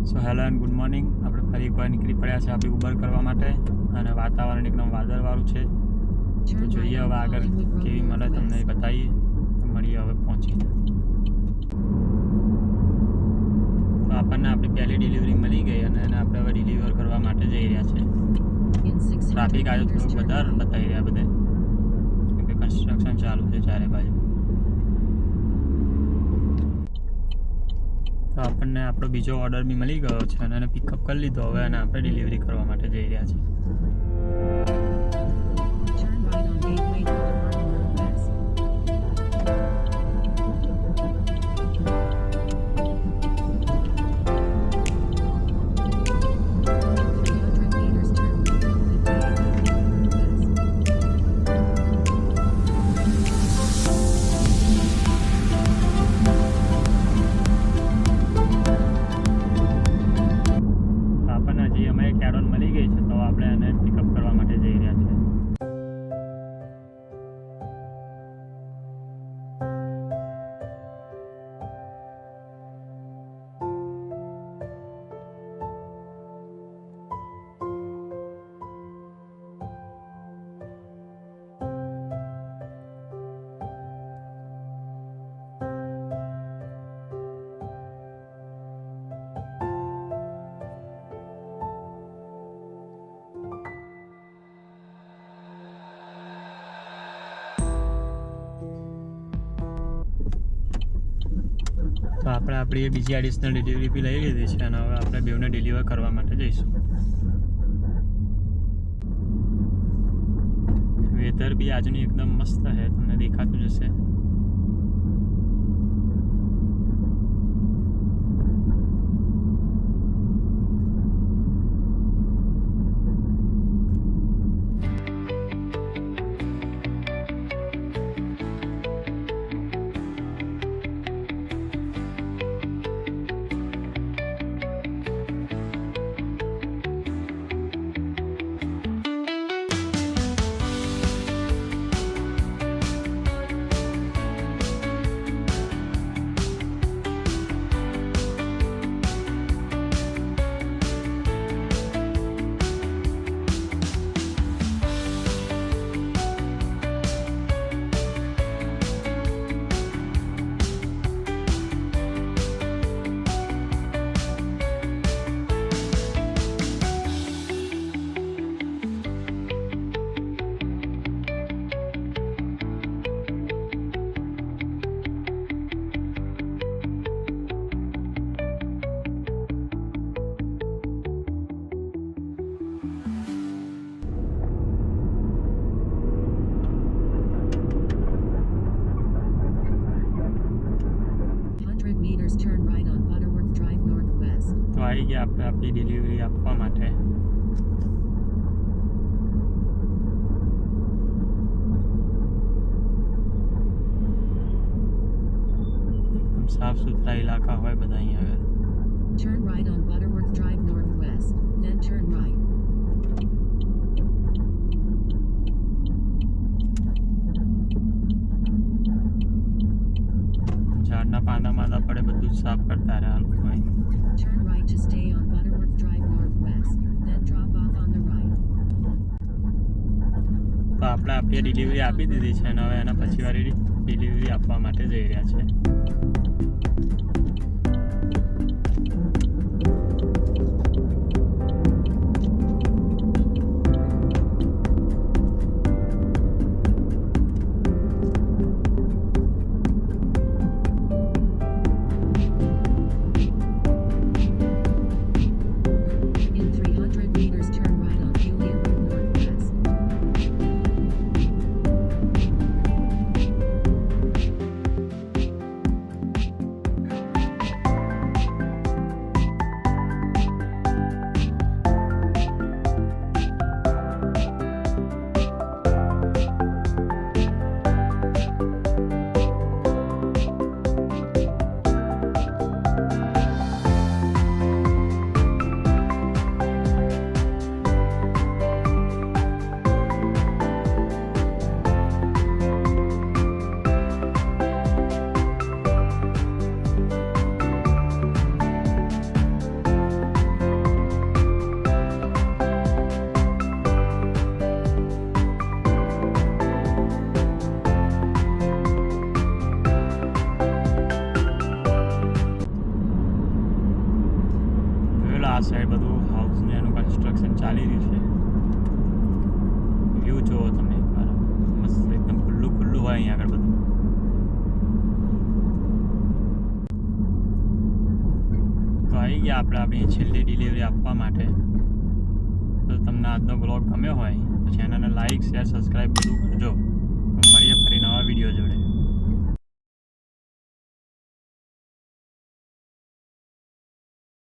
So hello and good morning. આપણે ફરી એકવાર નીકળી પડ્યા છે આપણી ઉબર કરવા માટે અને વાતાવરણ એકદમ વાદળવાળું છે. તો જોઈએ હવે આગળ કેવી મળે તમને એ બતાવીએ. મળીએ હવે પહોંચીને. તો આપણને આપણી પહેલી ડિલિવરી મળી ગઈ અને એને આપણે હવે ડિલિવર કરવા માટે જઈ રહ્યા છે. ટ્રાફિક આજે થોડોક વધારે બતાવી રહ્યા બધે કેમ કે કન્સ્ટ્રક્શન ચાલુ છે ચારે બાજુ. તો આપણને આપણો બીજો ઓર્ડર બી મળી ગયો છે અને એને પિકઅપ કરી લીધો હવે અને આપણે ડિલિવરી કરવા માટે જઈ રહ્યા છીએ. મળી ગઈ છે તો આપણે એને પિકઅપ કરવા માટે જઈ રહ્યા છીએ. તો આપણે આપણી બીજી એડિશનલ ડિલિવરી બી લઈ લીધી છે અને હવે આપણે બેઉને ડિલિવર કરવા માટે જઈશું. વેધર બી આજનું એકદમ મસ્ત છે, તમને દેખાતું જ હશે. તો આવી ગયા આપણે આપણી ડિલિવરી આપવા માટે. એકદમ સાફ સુથરા ઇલાકા હોય બધા અહીંયા આગળ. Turn right on Butterworth Drive Northwest, then turn right. ઝાડના પાંદા માંદા પડે બધું જ સાફ કરતા રહ્યા હોય. Turn right to stay on Butterworth Drive Northwest, then drop off on the right. તો આપણે આપણી ડિલિવરી આપી દીધી છે અને હવે એના પછી વાળી ડિલિવરી આપવા માટે જઈ રહ્યા છે. In 300 meters, turn right on Julia Road Northwest. આ સાઈડ બધું હાઉસને એનું કન્સ્ટ્રક્શન ચાલી રહ્યું છે. વ્યૂ જુઓ તમે એકવાર, મસ્ત એકદમ ખુલ્લું ખુલ્લું હોય અહીંયા આગળ બધું. તો આવી ગયા આપણે આપણી છેલ્લી ડિલિવરી આપવા માટે. તો તમને આજનો બ્લોગ ગમ્યો હોય તો ચેનલને લાઈક શેર સબસ્ક્રાઈબ બધું કરજો. તો મળીએ ફરી નવા વિડીયો જોડે.